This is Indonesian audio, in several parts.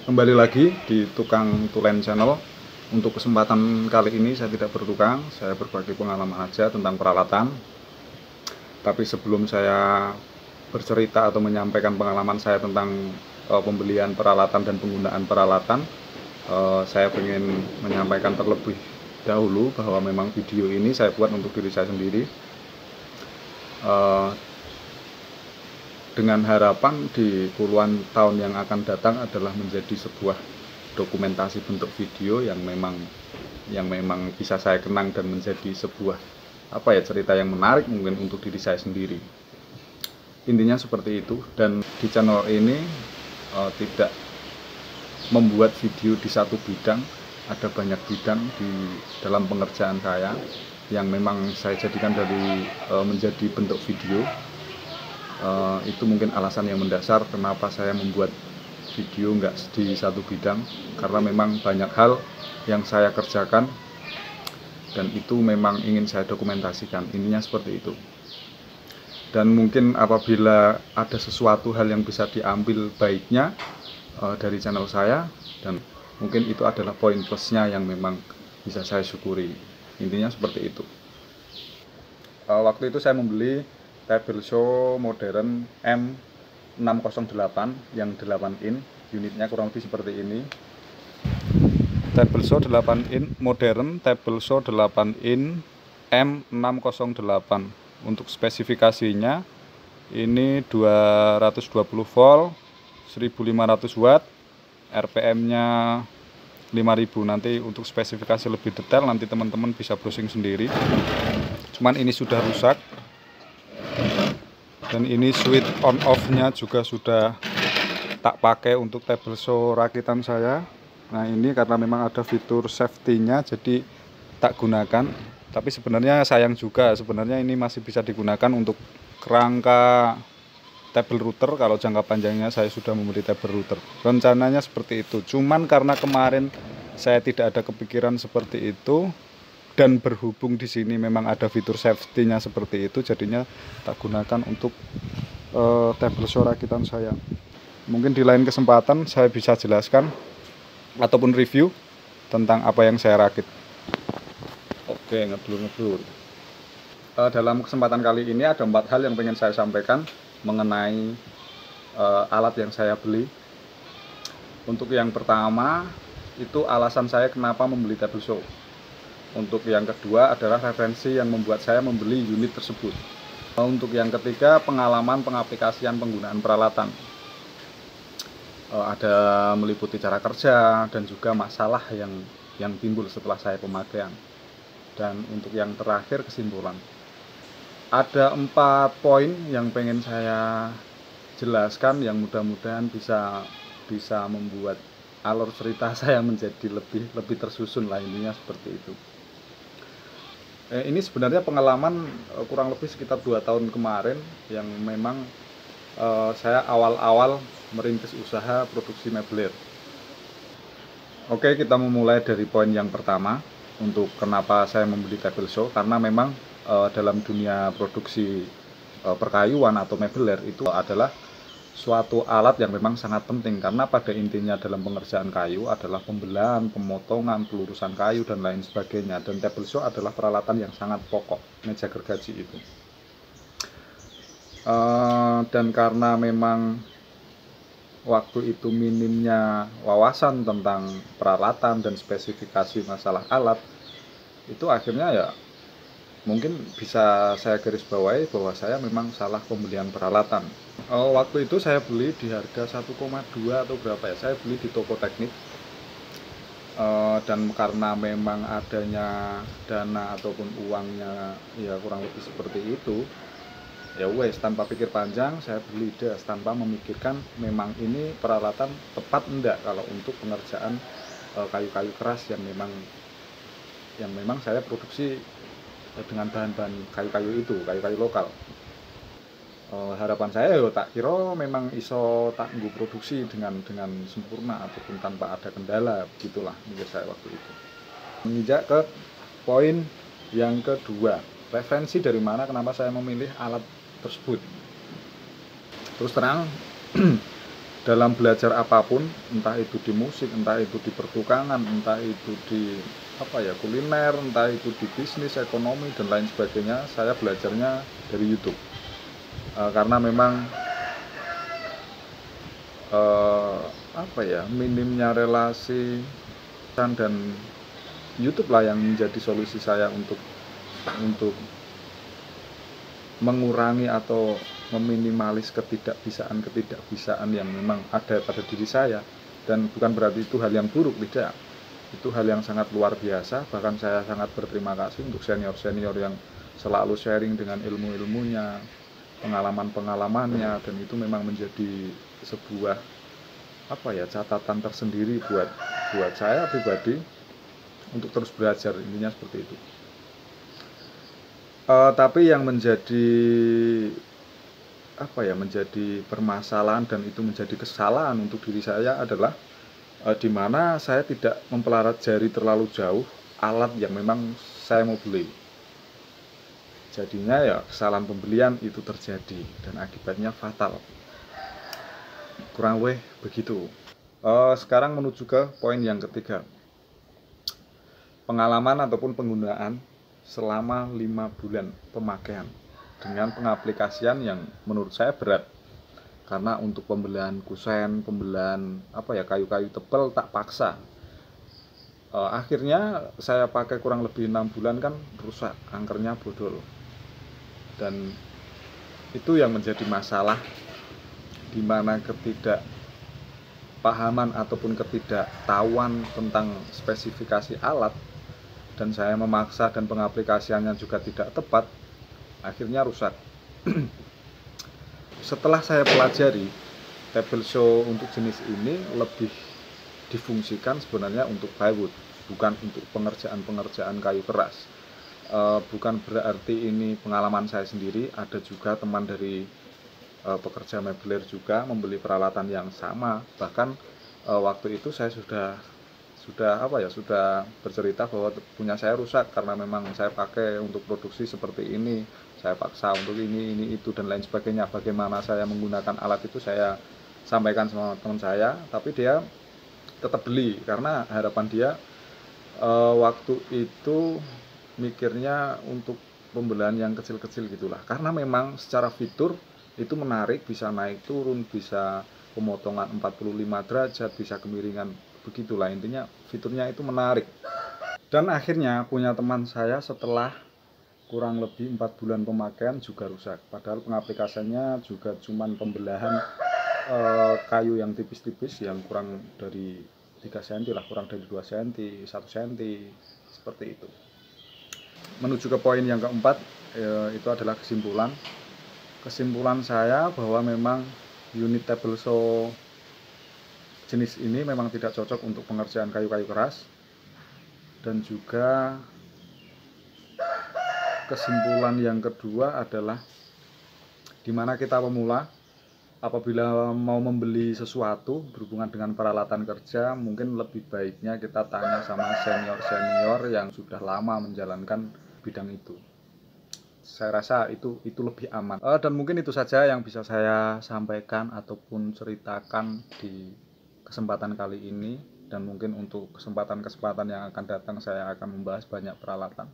Kembali lagi di Tukang Tulen Channel. Untuk kesempatan kali ini saya tidak bertukang, saya berbagi pengalaman aja tentang peralatan. Tapi sebelum saya bercerita atau menyampaikan pengalaman saya tentang pembelian peralatan dan penggunaan peralatan, saya ingin menyampaikan terlebih dahulu bahwa memang video ini saya buat untuk diri saya sendiri, dengan harapan di puluhan tahun yang akan datang adalah menjadi sebuah dokumentasi bentuk video yang memang bisa saya kenang dan menjadi sebuah cerita yang menarik mungkin untuk diri saya sendiri. Intinya seperti itu. Dan di channel ini tidak membuat video di satu bidang, ada banyak bidang di dalam pengerjaan saya yang memang saya jadikan dari menjadi bentuk video. Itu mungkin alasan yang mendasar kenapa saya membuat video nggak di satu bidang, karena memang banyak hal yang saya kerjakan dan itu memang ingin saya dokumentasikan. Intinya seperti itu. Dan mungkin apabila ada sesuatu hal yang bisa diambil baiknya dari channel saya, dan mungkin itu adalah poin plusnya yang memang bisa saya syukuri. Intinya seperti itu. Waktu itu saya membeli table saw modern M608 yang 8 in, unitnya kurang lebih seperti ini. Table saw 8 in modern, table saw 8 in M608. Untuk spesifikasinya ini 220 volt, 1500 watt, RPM-nya 5000. Nanti untuk spesifikasi lebih detail nanti teman-teman bisa browsing sendiri. Cuman ini sudah rusak. Dan ini switch on off-nya juga sudah tak pakai untuk table saw rakitan saya. Nah, ini karena memang ada fitur safety-nya jadi tak gunakan. Tapi sebenarnya sayang juga, sebenarnya ini masih bisa digunakan untuk kerangka table router. Kalau jangka panjangnya saya sudah membeli table router. Rencananya seperti itu. Cuman karena kemarin saya tidak ada kepikiran seperti itu, dan berhubung di sini memang ada fitur safety-nya seperti itu, jadinya tak gunakan untuk table saw rakitan saya. Mungkin di lain kesempatan saya bisa jelaskan ataupun review tentang apa yang saya rakit. Oke, ngeblur. Dalam kesempatan kali ini ada 4 hal yang ingin saya sampaikan mengenai alat yang saya beli. Untuk yang pertama itu alasan saya kenapa membeli table saw. Untuk yang kedua adalah referensi yang membuat saya membeli unit tersebut. Untuk yang ketiga, pengalaman pengaplikasian penggunaan peralatan. Ada meliputi cara kerja dan juga masalah yang timbul setelah saya pemakaian. Dan untuk yang terakhir, kesimpulan. Ada 4 poin yang pengen saya jelaskan yang mudah-mudahan bisa membuat alur cerita saya menjadi lebih tersusun lah, intinya seperti itu. Ini sebenarnya pengalaman kurang lebih sekitar 2 tahun kemarin yang memang saya awal-awal merintis usaha produksi meubilir. Oke, kita memulai dari poin yang pertama untuk kenapa saya membeli table saw, karena memang dalam dunia produksi perkayuan atau meubilir itu adalah suatu alat yang memang sangat penting, karena pada intinya dalam pengerjaan kayu adalah pembelahan, pemotongan, pelurusan kayu dan lain sebagainya. Dan table saw adalah peralatan yang sangat pokok, meja gergaji itu. Dan karena memang waktu itu minimnya wawasan tentang peralatan dan spesifikasi masalah alat, itu akhirnya ya mungkin bisa saya garis bawahi bahwa saya memang salah pembelian peralatan. Waktu itu saya beli di harga 1,2 atau berapa ya, saya beli di toko teknik. Dan karena memang adanya dana ataupun uangnya ya kurang lebih seperti itu, ya wes tanpa pikir panjang saya beli das, tanpa memikirkan memang ini peralatan tepat enggak kalau untuk pengerjaan kayu-kayu keras yang memang saya produksi dengan bahan-bahan kayu-kayu itu, kayu-kayu lokal. Harapan saya tak kira memang iso tak nggo produksi dengan sempurna ataupun tanpa ada kendala, begitulah mikir saya waktu itu. Menginjak ke poin yang kedua, referensi dari mana kenapa saya memilih alat tersebut. Terus terang dalam belajar apapun, entah itu di musik, entah itu di pertukangan, entah itu di kuliner, entah itu di bisnis, ekonomi dan lain sebagainya, saya belajarnya dari YouTube. Karena memang minimnya relasi dan YouTube lah yang menjadi solusi saya untuk mengurangi atau meminimalis ketidakbisaan yang memang ada pada diri saya. Dan bukan berarti itu hal yang buruk, tidak. Itu hal yang sangat luar biasa. Bahkan saya sangat berterima kasih untuk senior-senior yang selalu sharing dengan ilmu-ilmunya, pengalaman-pengalamannya, dan itu memang menjadi sebuah catatan tersendiri buat saya pribadi untuk terus belajar, intinya seperti itu. Tapi yang menjadi permasalahan dan itu menjadi kesalahan untuk diri saya adalah di mana saya tidak mempelajari terlalu jauh alat yang memang saya mau beli. Jadinya ya kesalahan pembelian itu terjadi dan akibatnya fatal. Kurang lebih begitu. Sekarang menuju ke poin yang ketiga. Pengalaman ataupun penggunaan selama 5 bulan pemakaian dengan pengaplikasian yang menurut saya berat. Karena untuk pembelian kusen, pembelian kayu-kayu tebal tak paksa. Akhirnya saya pakai kurang lebih 6 bulan kan rusak, angkernya bodol. Dan itu yang menjadi masalah, di mana ketidakpahaman ataupun ketidaktahuan tentang spesifikasi alat, dan saya memaksa dan pengaplikasiannya juga tidak tepat, akhirnya rusak. Setelah saya pelajari, table saw untuk jenis ini lebih difungsikan sebenarnya untuk plywood, bukan untuk pengerjaan kayu keras. Bukan berarti ini pengalaman saya sendiri, ada juga teman dari pekerja mebeler juga membeli peralatan yang sama. Bahkan waktu itu saya sudah bercerita bahwa punya saya rusak karena memang saya pakai untuk produksi seperti ini, saya paksa untuk ini itu dan lain sebagainya. Bagaimana saya menggunakan alat itu saya sampaikan sama teman saya, tapi dia tetap beli karena harapan dia waktu itu mikirnya untuk pembelian yang kecil-kecil gitulah. Karena memang secara fitur itu menarik, bisa naik turun, bisa pemotongan 45 derajat, bisa kemiringan, begitulah intinya. Fiturnya itu menarik. Dan akhirnya punya teman saya setelah kurang lebih 4 bulan pemakaian juga rusak. Padahal pengaplikasiannya juga cuman pembelahan kayu yang tipis-tipis, yang kurang dari 3 cm lah, kurang dari 2 cm, 1 cm, seperti itu. Menuju ke poin yang keempat, itu adalah kesimpulan saya bahwa memang unit table saw jenis ini memang tidak cocok untuk pengerjaan kayu-kayu keras. Dan juga kesimpulan yang kedua adalah dimana kita pemula, apabila mau membeli sesuatu berhubungan dengan peralatan kerja, mungkin lebih baiknya kita tanya sama senior-senior yang sudah lama menjalankan bidang itu. Saya rasa itu lebih aman. Dan mungkin itu saja yang bisa saya sampaikan ataupun ceritakan di kesempatan kali ini. Dan mungkin untuk kesempatan-kesempatan yang akan datang saya akan membahas banyak peralatan,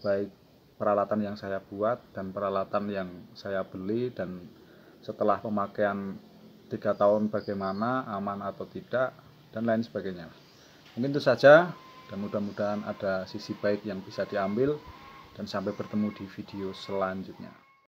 baik peralatan yang saya buat dan peralatan yang saya beli, dan setelah pemakaian 3 tahun bagaimana, aman atau tidak, dan lain sebagainya. Mungkin itu saja, dan mudah-mudahan ada sisi baik yang bisa diambil, dan sampai bertemu di video selanjutnya.